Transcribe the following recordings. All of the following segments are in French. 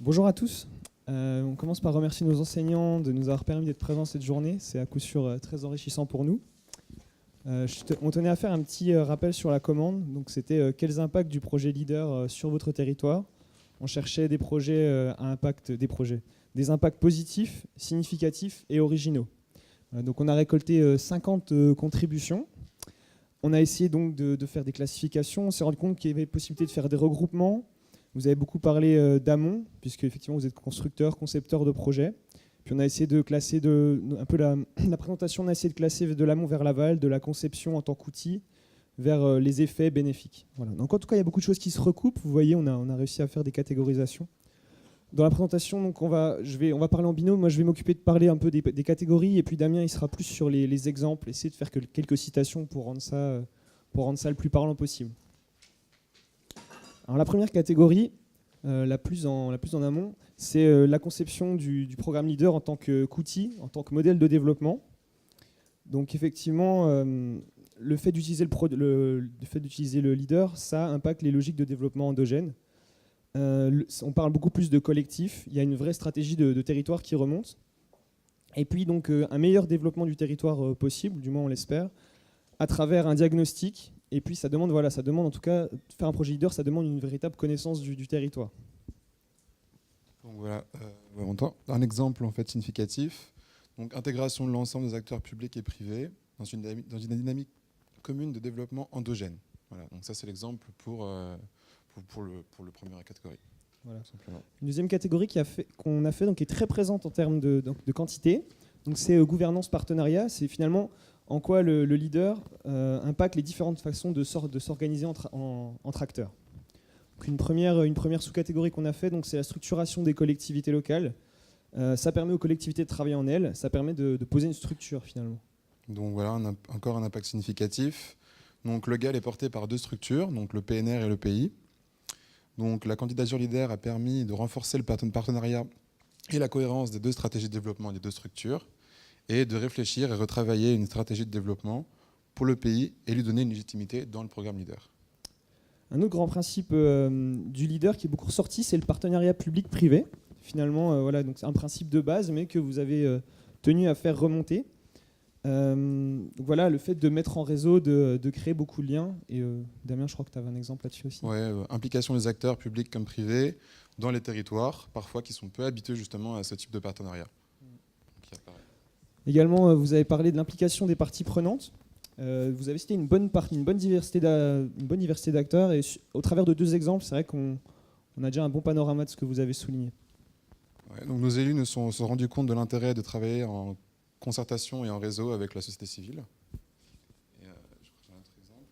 Bonjour à tous. On commence par remercier nos enseignants de nous avoir permis d'être présents cette journée. C'est à coup sûr très enrichissant pour nous. On tenait à faire un petit rappel sur la commande. Donc, c'était quels impacts du projet Leader sur votre territoire. On cherchait des projets des impacts positifs, significatifs et originaux. Donc, on a récolté 50 contributions. On a essayé donc de faire des classifications. On s'est rendu compte qu'il y avait possibilité de faire des regroupements. Vous avez beaucoup parlé d'amont, puisque effectivement vous êtes constructeur, concepteur de projet. Puis on a essayé de classer un peu la présentation, on a essayé de classer de l'amont vers l'aval, de la conception en tant qu'outil vers les effets bénéfiques. Voilà. Donc en tout cas, il y a beaucoup de choses qui se recoupent. Vous voyez, on a réussi à faire des catégorisations. Dans la présentation, donc on va parler en binôme. Moi, je vais m'occuper de parler un peu des catégories, et puis Damien, il sera plus sur les exemples, essayer de faire quelques citations pour rendre ça le plus parlant possible. Alors la première catégorie, la plus en amont, c'est la conception du programme Leader en tant qu'outil, en tant que modèle de développement. Donc effectivement, le fait d'utiliser le Leader, ça impacte les logiques de développement endogènes. On parle beaucoup plus de collectif, il y a une vraie stratégie de territoire qui remonte. Et puis donc un meilleur développement du territoire possible, du moins on l'espère, à travers un diagnostic. Et puis ça demande en tout cas, faire un projet Leader, ça demande une véritable connaissance du territoire. Donc voilà, un exemple en fait significatif. Donc intégration de l'ensemble des acteurs publics et privés dans une dynamique commune de développement endogène. Voilà, donc ça c'est l'exemple pour le première catégorie. Voilà. Une deuxième catégorie qu'on a fait, donc, qui est très présente en termes de quantité. Donc c'est gouvernance partenariat. C'est finalement en quoi le leader impacte les différentes façons de s'organiser entre acteurs. Donc une première sous-catégorie qu'on a fait, donc c'est la structuration des collectivités locales. Ça permet aux collectivités de travailler en elles, ça permet de poser une structure finalement. Donc voilà, encore un impact significatif. Donc le GAL est porté par deux structures, donc le PNR et le PI. Donc la candidature leader a permis de renforcer le partenariat et la cohérence des deux stratégies de développement des deux structures, et de réfléchir et retravailler une stratégie de développement pour le pays et lui donner une légitimité dans le programme Leader. Un autre grand principe du Leader qui est beaucoup ressorti, c'est le partenariat public-privé. Finalement, voilà, donc c'est un principe de base, mais que vous avez tenu à faire remonter. Voilà, le fait de mettre en réseau, de créer beaucoup de liens. Et Damien, je crois que tu avais un exemple là-dessus aussi. Oui, implication des acteurs publics comme privés dans les territoires, parfois qui sont peu habitués justement à ce type de partenariat. Également, vous avez parlé de l'implication des parties prenantes. Vous avez cité une bonne diversité d'acteurs. Et au travers de deux exemples, c'est vrai qu'on a déjà un bon panorama de ce que vous avez souligné. Ouais, donc nos élus se sont rendus compte de l'intérêt de travailler en concertation et en réseau avec la société civile. Et, je prends un autre exemple.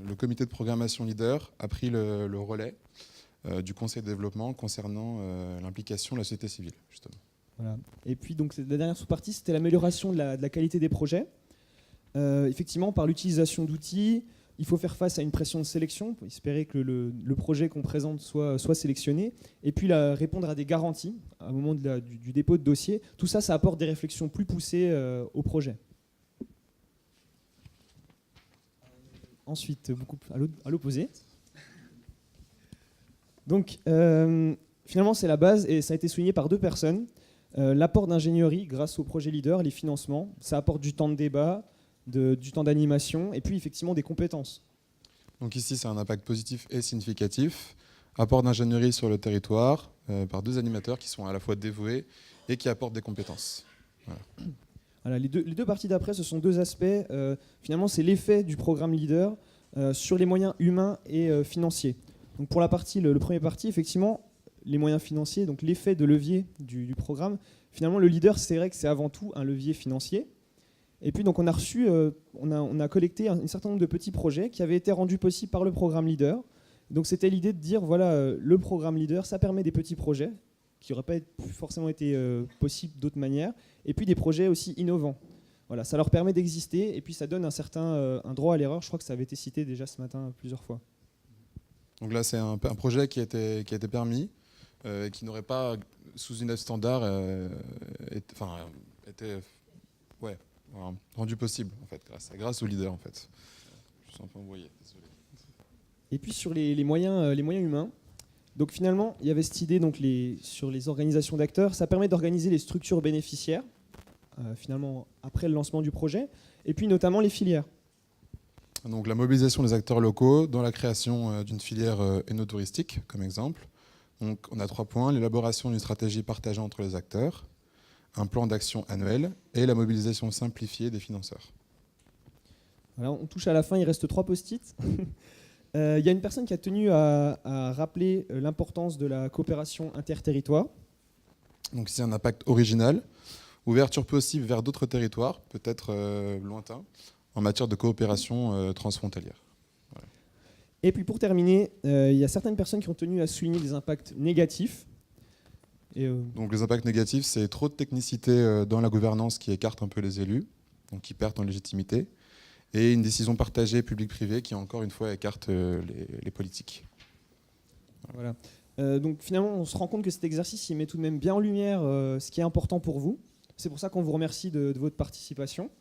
Le comité de programmation Leader a pris le relais du conseil de développement concernant l'implication de la société civile, justement. Voilà. Et puis donc la dernière sous-partie, c'était l'amélioration de la qualité des projets. Effectivement, par l'utilisation d'outils, il faut faire face à une pression de sélection pour espérer que le projet qu'on présente soit sélectionné, et puis répondre à des garanties au moment du dépôt de dossier. Tout ça, ça apporte des réflexions plus poussées au projet. Ensuite, beaucoup à l'opposé. Donc, finalement, c'est la base, et ça a été souligné par deux personnes. L'apport d'ingénierie grâce au projet Leader, les financements, ça apporte du temps de débat, du temps d'animation, et puis effectivement des compétences. Donc ici, c'est un impact positif et significatif. Apport d'ingénierie sur le territoire par deux animateurs qui sont à la fois dévoués et qui apportent des compétences. Voilà. Voilà, les deux parties d'après, ce sont deux aspects. Finalement, c'est l'effet du programme Leader sur les moyens humains et financiers. Donc pour le premier parti, effectivement, les moyens financiers, donc l'effet de levier du programme. Finalement, le Leader, c'est vrai que c'est avant tout un levier financier. Et puis, donc, on a collecté un certain nombre de petits projets qui avaient été rendus possibles par le programme Leader. Donc, c'était l'idée de dire, voilà, le programme Leader, ça permet des petits projets qui n'auraient pas forcément été possibles d'autres manières, et puis des projets aussi innovants. Voilà, ça leur permet d'exister, et puis ça donne un droit à l'erreur. Je crois que ça avait été cité déjà ce matin plusieurs fois. Donc là, c'est un projet qui a été permis, qui n'aurait pas, sous une aide standard, été rendu possible, en fait, grâce au Leader, en fait. Je suis un peu envoyé, désolé. Et puis sur les moyens humains, Donc finalement, il y avait cette idée donc sur les organisations d'acteurs. Ça permet d'organiser les structures bénéficiaires, finalement après le lancement du projet, et puis notamment les filières. Donc la mobilisation des acteurs locaux dans la création d'une filière énotouristique, comme exemple. Donc on a 3 points, l'élaboration d'une stratégie partagée entre les acteurs, un plan d'action annuel et la mobilisation simplifiée des financeurs. Voilà, on touche à la fin, il reste 3 post-it. Il y a une personne qui a tenu à rappeler l'importance de la coopération interterritoire. Donc c'est un impact original, ouverture possible vers d'autres territoires, peut-être lointains, en matière de coopération transfrontalière. Voilà. Et puis pour terminer, il y a certaines personnes qui ont tenu à souligner des impacts négatifs. Donc les impacts négatifs, c'est trop de technicité dans la gouvernance qui écarte un peu les élus, donc qui perdent en légitimité, et une décision partagée public-privé qui, encore une fois, écarte les politiques. Voilà. Donc finalement, on se rend compte que cet exercice, il met tout de même bien en lumière ce qui est important pour vous. C'est pour ça qu'on vous remercie de votre participation.